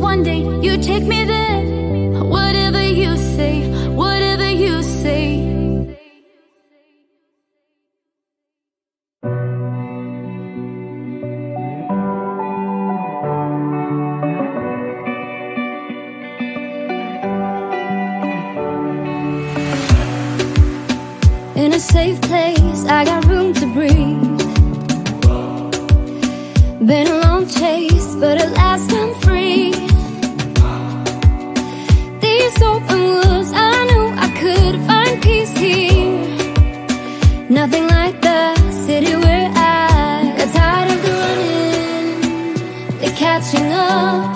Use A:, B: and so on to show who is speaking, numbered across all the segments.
A: one day you take me there. Whatever you say, whatever you say. In a safe place, I got room to breathe. Been a long chase, but at last I'm free. These open woods, I knew I could find peace here. Nothing like the city where I got tired of the running, the catching up.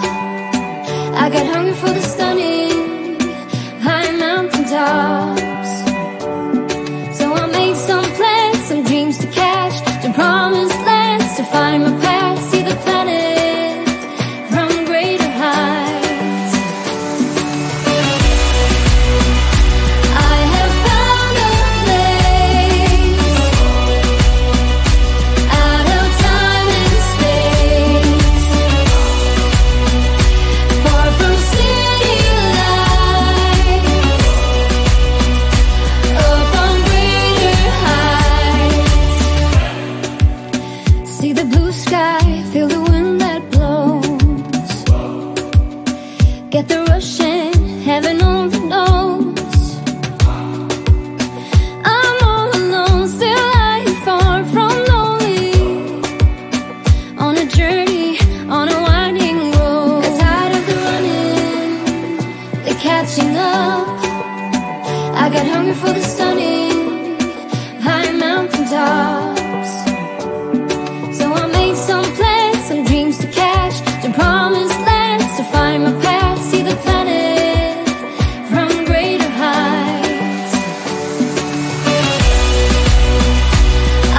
A: I got hungry for the stunning high mountain tops. So I made some plans, some dreams to catch, to promised lands, to find my path, see the planet from greater heights. I have found a place out of time and space, far from city lights, up on greater heights. See the blue sky, feel the wind that blows, get the rush in, heaven only knows. I'm all alone, still lying far from lonely, on a journey, on a winding road. Got tired of the running, the catching up. I got hungry for the stunning high mountain tops. So I made some plans, some dreams to catch, to promised lands, to find my path, see the planet from greater heights.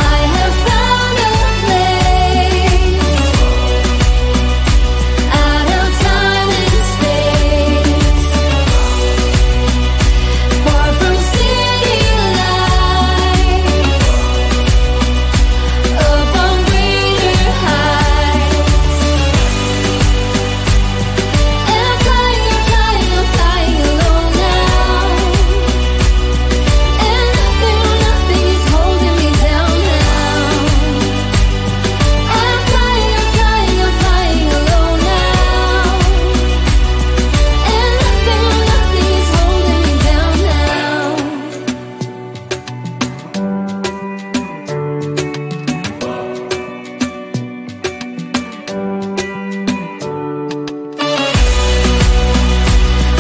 A: I have found a place out of time and space, far from city lights, up on greater heights. And I'm flying, I'm flying, I'm flying alone now. And nothing is holding me down now. I'm flying, I'm flying, I'm flying alone now. And nothing is holding me down now.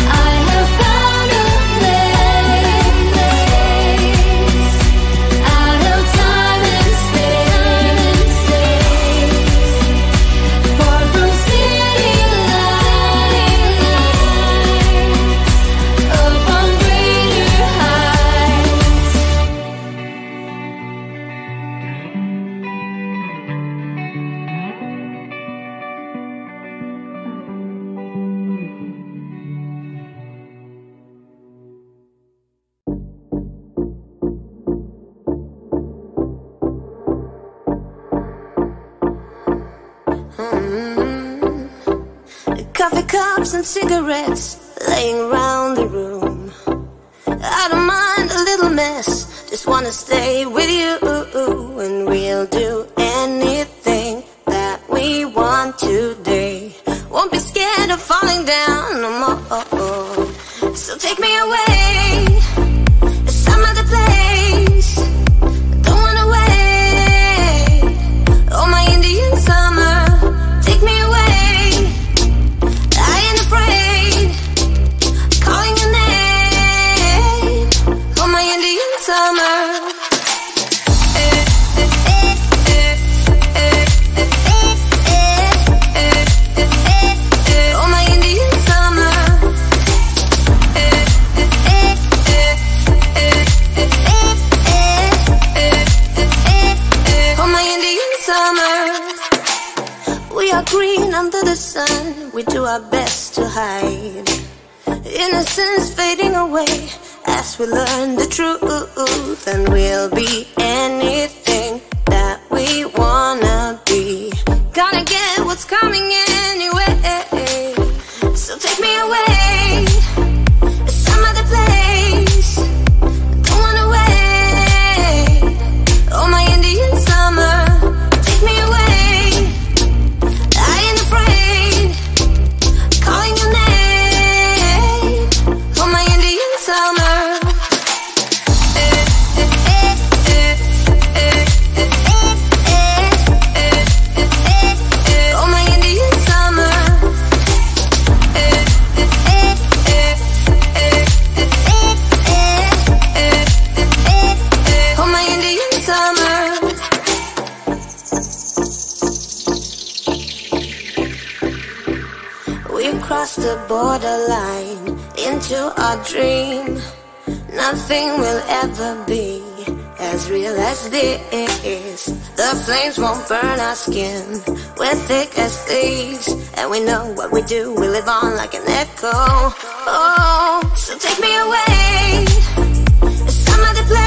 A: I have found a place out of time and space, far from city lights, up on greater heights.
B: Coffee cups and cigarettes laying around the room. I don't mind a little mess, just wanna stay with you. And we'll do anything that we want today. Won't be scared of falling down no more. So take me away to some other place. Don't wanna wait. Oh, my Indian summer, take me away. I ain't afraid, calling your name. Oh, my Indian summer. Oh, my Indian summer. Oh, my Indian summer. We are green under the sun, we do our best to hide. Innocence fading away as we learn the truth. And we'll be anything that we wanna be. Gonna get what's coming anyway. cross the borderline into our dream. Nothing will ever be as real as this. The flames won't burn our skin. We're thick as thieves, and we know what we do. We live on like an echo. Oh, so take me away. Some other place.